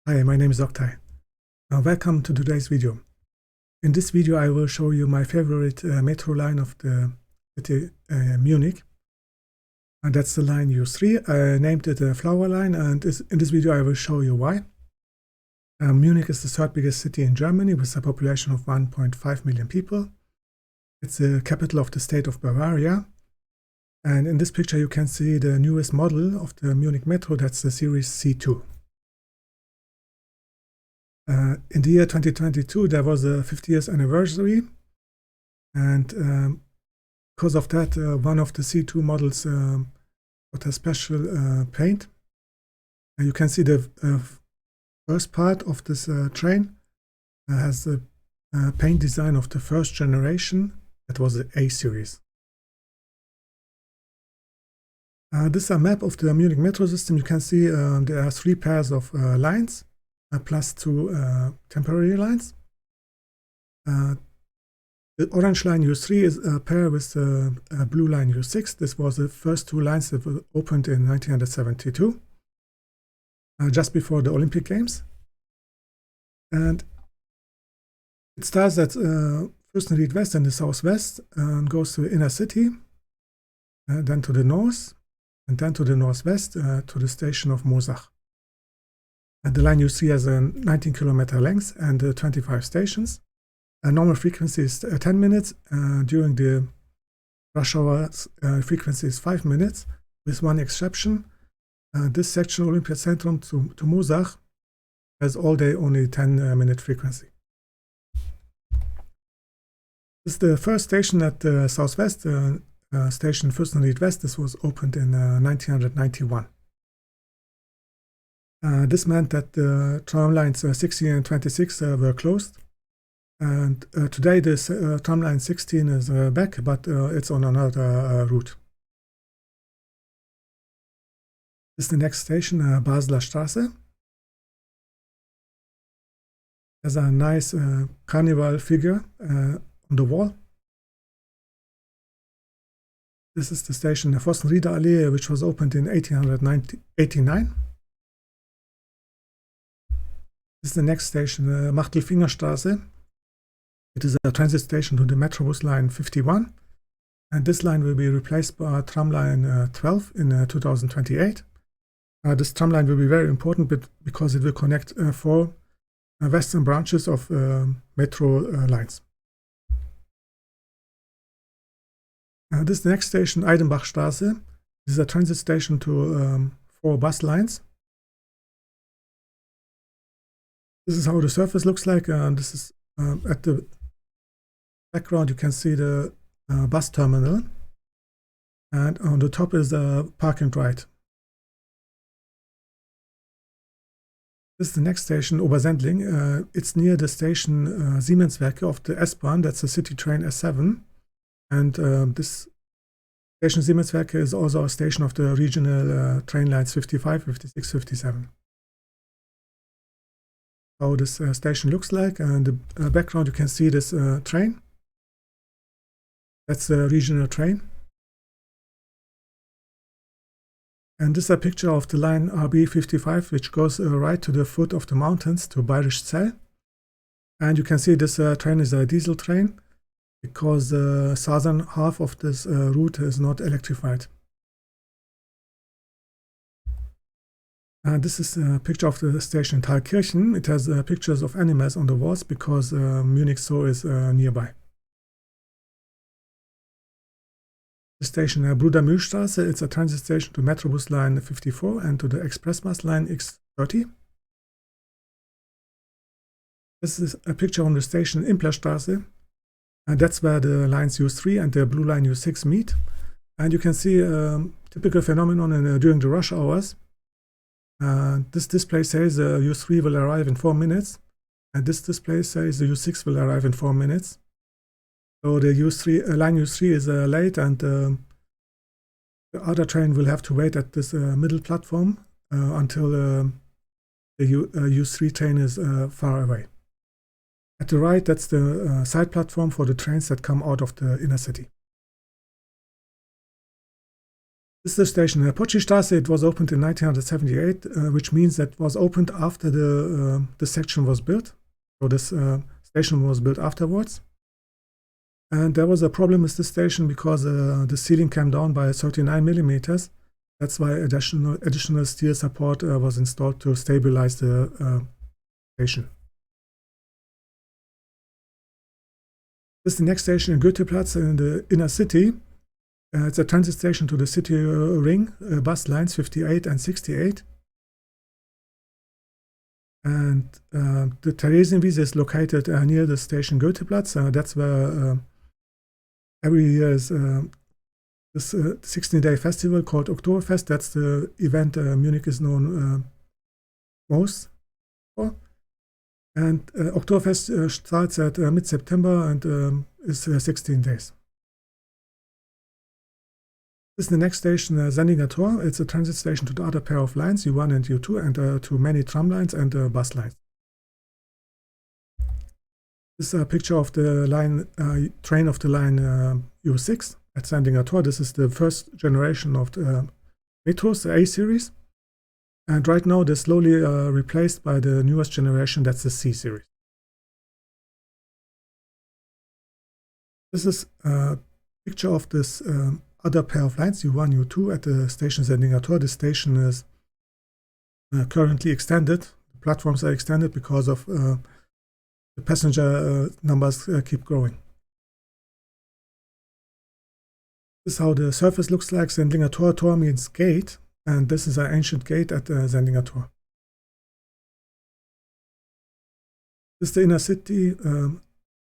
Hi, my name is Oktay. Welcome to today's video. In this video, I will show you my favorite metro line of the city Munich. And that's the line U3. I named it a flower line, and in this video, I will show you why. Munich is the third biggest city in Germany with a population of 1.5 million people. It's the capital of the state of Bavaria. And in this picture, you can see the newest model of the Munich metro. That's the series C2. In the year 2022, there was a 50th anniversary, and because of that, one of the C2 models got a special paint. And you can see the first part of this train has the paint design of the first generation. That was the A series. This is a map of the Munich metro system. You can see there are 3 pairs of lines. Plus 2 temporary lines. The orange line U3 is a pair with the blue line U6. This was the first 2 lines that were opened in 1972, just before the Olympic Games. And it starts at Fürstenried West in the southwest and goes to the inner city, then to the north, and then to the northwest to the station of Moosach. The line U3 has a 19-kilometer length and 25 stations. Normal frequency is 10 minutes. During the rush hour, frequency is 5 minutes, with one exception. This section, Olympia-Einkaufszentrum to Moosach, has all day only 10-minute frequency. This is the first station at the southwest, station Fürstenried West. This was opened in 1991. This meant that the tram lines 16 and 26 were closed, and today this tram line 16 is back, but it's on another route. This is the next station, Basler Straße. There's a nice carnival figure on the wall. This is the station Forstenrieder Allee, which was opened in 1889. This is the next station, Machtelfingerstraße. It is a transit station to the Metrobus line 51, and this line will be replaced by tram line 12 in 2028. This tram line will be very important because it will connect 4 western branches of metro lines. This is the next station, Eidenbachstraße. This is a transit station to 4 bus lines. This is how the surface looks like. This is at the background, you can see the bus terminal, and on the top is the park and ride. This is the next station, Obersendling. It's near the station Siemenswerke of the S-Bahn. That's the city train S7, and this station Siemenswerke is also a station of the regional train lines 55, 56, 57. How this station looks like, and in the background you can see this train. That's the regional train. And this is a picture of the line RB55, which goes right to the foot of the mountains to Bayerischzell. And you can see this train is a diesel train because the southern half of this route is not electrified. This is a picture of the station Thalkirchen. It has pictures of animals on the walls because Munich Zoo is nearby. The station Brudermühlstraße, it's a transit station to Metrobus line 54 and to the Expressbus line X30. This is a picture on the station Implerstraße, and that's where the lines U3 and the blue line U6 meet. And you can see a typical phenomenon during the rush hours. This display says U3 will arrive in 4 minutes, and this display says the U6 will arrive in 4 minutes. So the line U3 is late, and the other train will have to wait at this middle platform until the U3 train is far away. At the right, that's the side platform for the trains that come out of the inner city. This is the station Potschi-Straße. It was opened in 1978, which means that it was opened after the section was built. So this station was built afterwards. And there was a problem with this station because the ceiling came down by 39 millimeters. That's why additional steel support was installed to stabilize the station. This is the next station in Goetheplatz in the inner city. It's a transit station to the city ring, bus lines 58 and 68. And the Theresienwiese is located near the station Goetheplatz. That's where every year is this 16-day festival called Oktoberfest. That's the event Munich is known most for. And Oktoberfest starts at mid-September and is 16 days. This is the next station, Sendinger Tor. It's a transit station to the other pair of lines, U1 and U2, and to many tram lines and bus lines. This is a picture of the line, train of the line U6 at Sendinger Tor. This is the first generation of the metros, the A series. And right now they're slowly replaced by the newest generation, that's the C series. This is a picture of this other pair of lines, U1, U2, at the station Sendinger Tor. The station is currently extended. The platforms are extended because of the passenger numbers keep growing. This is how the surface looks like. Sendinger Tor. Tor means gate, and this is an ancient gate at Sendinger Tor. This is the inner city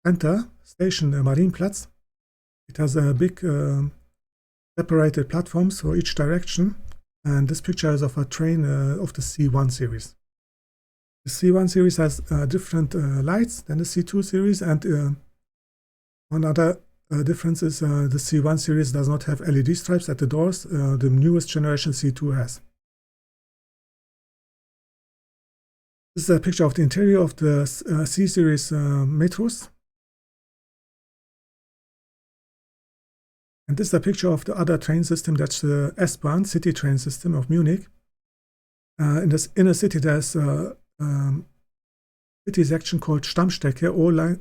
center station, Marienplatz. It has a big separated platforms for each direction, and this picture is of a train of the C1 series. The C1 series has different lights than the C2 series, and one other difference is the C1 series does not have LED stripes at the doors. The newest generation C2 has. This is a picture of the interior of the C series metros. And this is a picture of the other train system, that's the S-Bahn city train system of Munich. In this inner city, there's a city section called Stammstrecke.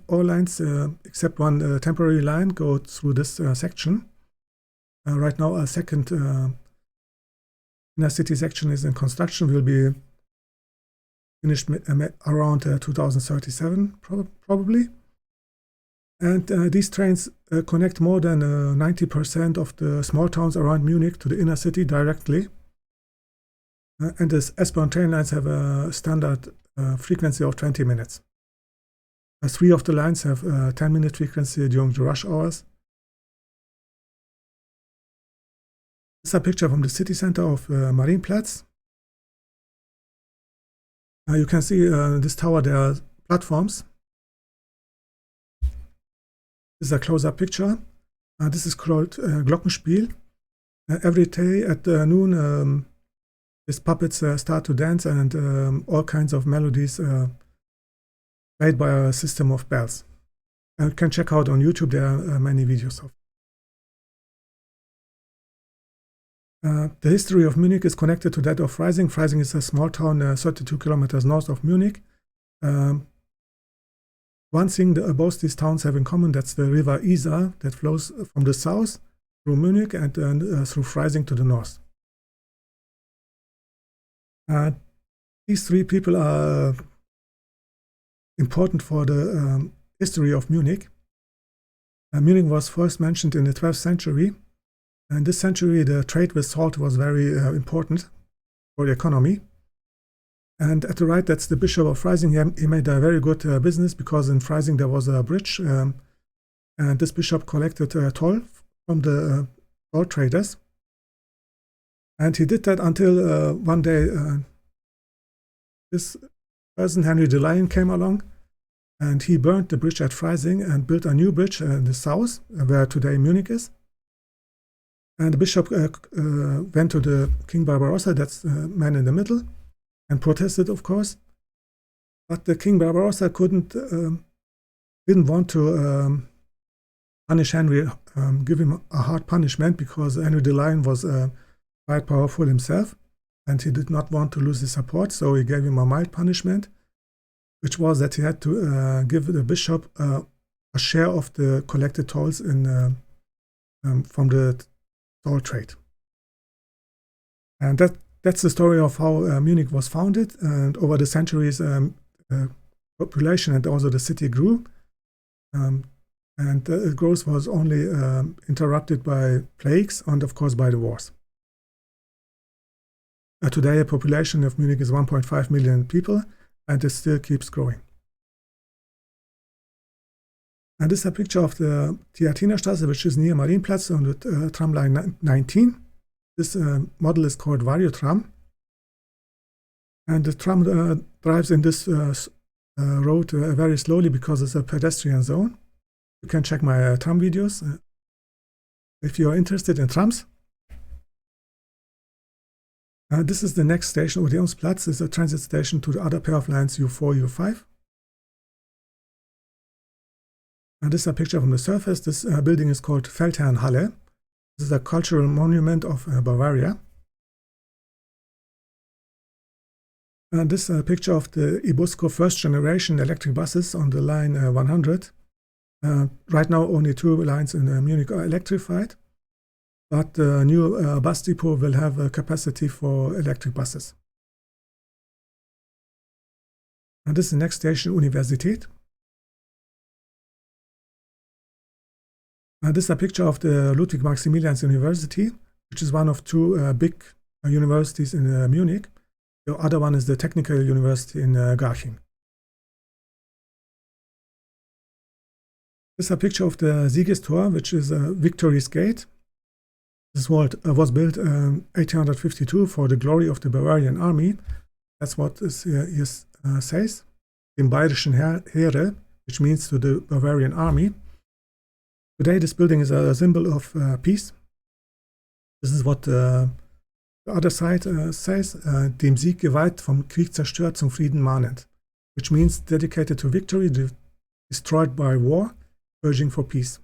All lines except one temporary line go through this section. Right now, a second inner city section is in construction, will be finished around 2037, probably. And these trains connect more than 90% of the small towns around Munich to the inner city directly. And the S-Bahn train lines have a standard frequency of 20 minutes. 3 of the lines have 10-minute frequency during the rush hours. This is a picture from the city center of Marienplatz. You can see this tower, there are platforms. This is a close-up picture. This is called Glockenspiel. Every day at noon, these puppets start to dance, and all kinds of melodies played by a system of bells. You can check out on YouTube, there are many videos of. The history of Munich is connected to that of Freising. Freising is a small town 32 kilometers north of Munich. One thing both these towns have in common, that's the river Isar that flows from the south through Munich and through Freising to the north. These 3 people are important for the history of Munich. Munich was first mentioned in the 12th century. In this century, the trade with salt was very important for the economy. And at the right, that's the Bishop of Freising. He made a very good business, because in Freising there was a bridge, and this bishop collected toll from the toll traders. And he did that until one day this person, Henry the Lion, came along, and he burned the bridge at Freising and built a new bridge in the south, where today Munich is. And the bishop went to the King Barbarossa, that's the man in the middle, and protested, of course. But the King Barbarossa didn't want to punish Henry, give him a hard punishment, because Henry the Lion was quite powerful himself, and he did not want to lose his support, so he gave him a mild punishment, which was that he had to give the bishop a share of the collected tolls from the toll trade. And that's the story of how Munich was founded, and over the centuries population and also the city grew, and the growth was only interrupted by plagues and of course by the wars. Today, the population of Munich is 1.5 million people, and it still keeps growing. And this is a picture of the Theatinerstraße, which is near Marienplatz on the tram line 19. This model is called Variotram. And the tram drives in this road very slowly because it's a pedestrian zone. You can check my tram videos if you are interested in trams. This is the next station. Odeonsplatz is a transit station to the other pair of lines U4, U5. And this is a picture from the surface. This building is called Feldherrnhalle. This is a cultural monument of Bavaria. And this is a picture of the Ibusco first generation electric buses on the line 100. Right now only 2 lines in Munich are electrified, but the new bus depot will have a capacity for electric buses. And this is the next station, Universität. This is a picture of the Ludwig-Maxiimilians-Universität, which is one of 2 big universities in Munich. The other one is the Technical University in Garching. This is a picture of the Siegestor, which is a Victory's Gate. This was built in 1852 for the glory of the Bavarian army. That's what this here says, im bayerischen Heere, which means to the Bavarian army. Today, this building is a symbol of peace. This is what the other side says, dem Sieg geweiht, vom Krieg zerstört, zum Frieden mahnend, which means dedicated to victory, destroyed by war, urging for peace.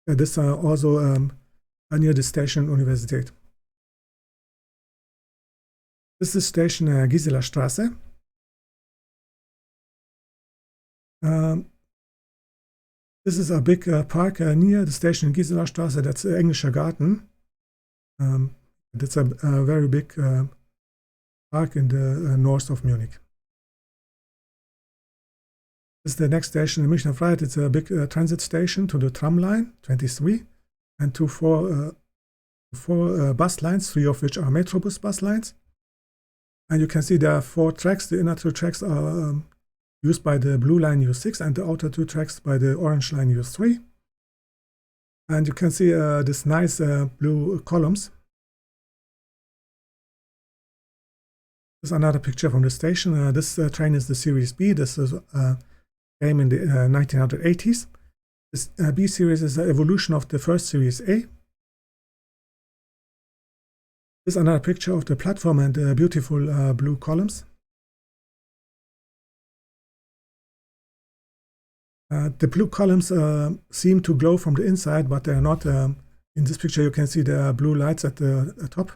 This is also near the station Universität. This is station Gisela Straße. This is a big park near the station Gisela Straße. That's Englischer Garten. That's a very big park in the north of Munich. This is the next station in Münchner Freiheit. It's a big transit station to the tram line 23 and to four bus lines, 3 of which are Metrobus bus lines. And you can see there are 4 tracks. The inner 2 tracks are used by the blue line U6 and the outer 2 tracks by the orange line U3. And you can see this nice blue columns. This is another picture from the station. This train is the Series B. This is came in the 1980s. This B series is an evolution of the first Series A. This is another picture of the platform and the beautiful blue columns. The blue columns seem to glow from the inside, but they're not. In this picture, you can see the blue lights at the top.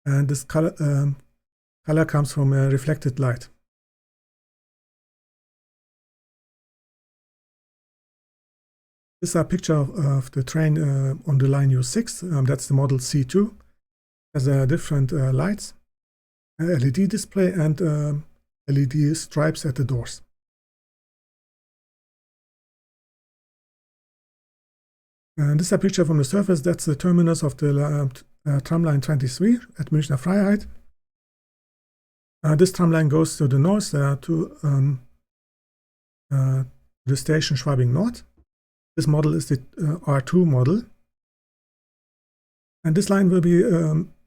And this color comes from reflected light. This is a picture of the train on the line U6. That's the model C2. It has different lights, LED display, and LED stripes at the doors. And this is a picture from the surface. That's the terminus of the tram line 23 at Münchner Freiheit. This tram line goes to the north to the station Schwabing Nord. This model is the R2 model. And this line will be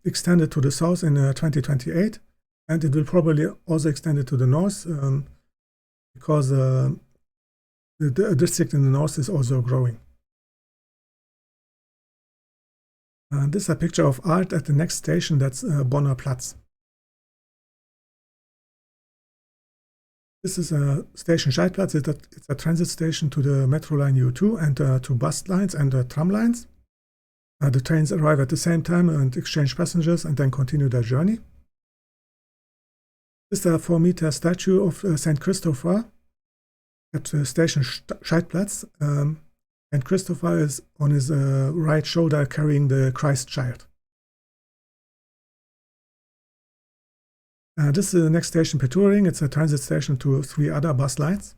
extended to the south in 2028. And it will probably also extend it to the north because the district in the north is also growing. This is a picture of art at the next station. That's Bonner Platz. This is a station Scheidplatz. It's a transit station to the metro line U2 and to bus lines and tram lines. The trains arrive at the same time and exchange passengers and then continue their journey. This is a 4-meter statue of Saint Christopher at station Scheidplatz. And Christopher is on his right shoulder carrying the Christ child. This is the next station, Petturing. It's a transit station to 3 other bus lines.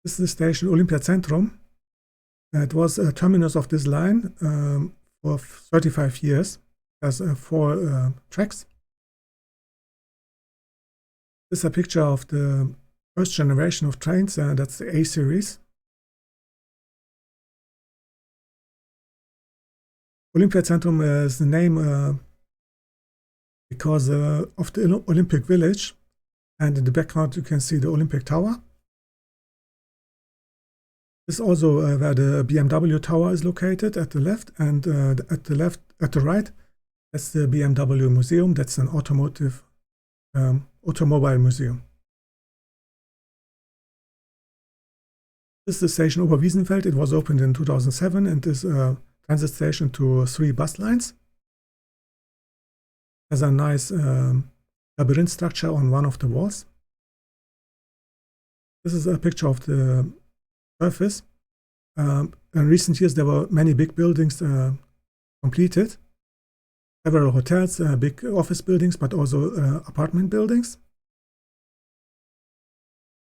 This is the station Olympia-Zentrum. It was a terminus of this line for 35 years. It has 4 tracks. This is a picture of the first generation of trains, that's the A series. Olympia-Zentrum is the name because of the Olympic Village, and in the background you can see the Olympic Tower. This is also where the BMW Tower is located at the left, and at the right, that's the BMW Museum. That's an automobile museum. This is the station Oberwiesenfeld. It was opened in 2007 and is a transit station to 3 bus lines. It has a nice labyrinth structure on one of the walls. This is a picture of the surface. In recent years, there were many big buildings completed. Several hotels, big office buildings, but also apartment buildings.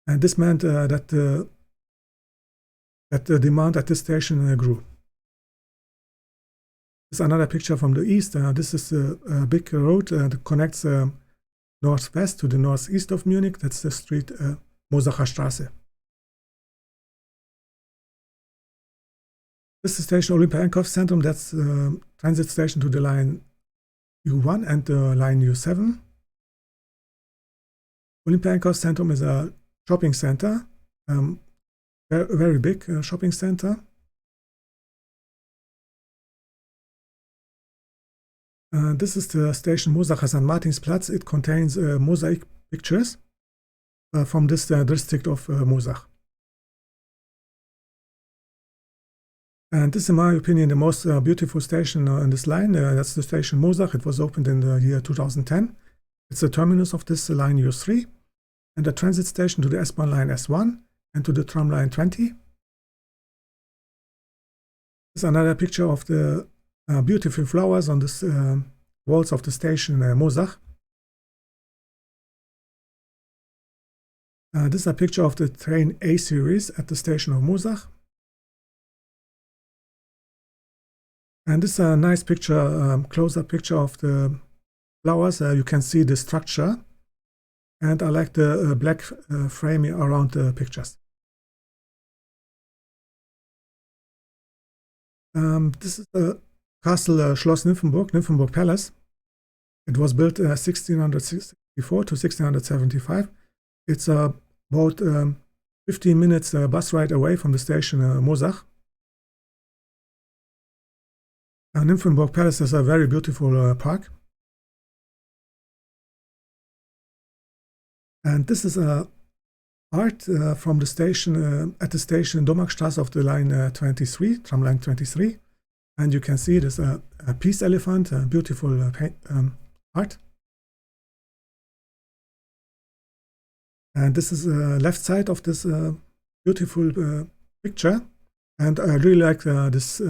And this meant that the demand at this station grew. This is another picture from the east. This is a big road that connects northwest to the northeast of Munich. That's the street Mosacher Straße. This is the station Olympia-Einkaufszentrum. That's the transit station to the line U1 and the line U7. Olympia-Einkaufszentrum is a shopping center, very big shopping center. This is the station Mosacher St. Martinsplatz. It contains mosaic pictures from this district of Mosach. And this is, in my opinion, the most beautiful station in this line. That's the station Mosach. It was opened in the year 2010. It's the terminus of this line U3 and the transit station to the S-Bahn line S1 and to the tram line 20. This is another picture of the beautiful flowers on the walls of the station Mosach. This is a picture of the train A series at the station of Mosach. And this is a nice picture, close-up picture of the flowers. You can see the structure, and I like the black framing around the pictures. This is the Castle Schloss Nymphenburg Palace. It was built 1664 to 1675. It's about 15 minutes bus ride away from the station Mosach. Nymphenburg Palace is a very beautiful park. And this is art from the station, at the station Dommarkstraße of the line 23, tram line 23. And you can see there's a peace elephant, beautiful art. And this is the left side of this beautiful picture. And I really like this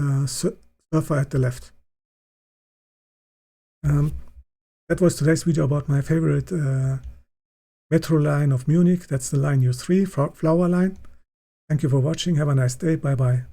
surfer at the left. That was today's video about my favorite metro line of Munich. That's the line U3, Flower Line. Thank you for watching. Have a nice day. Bye bye.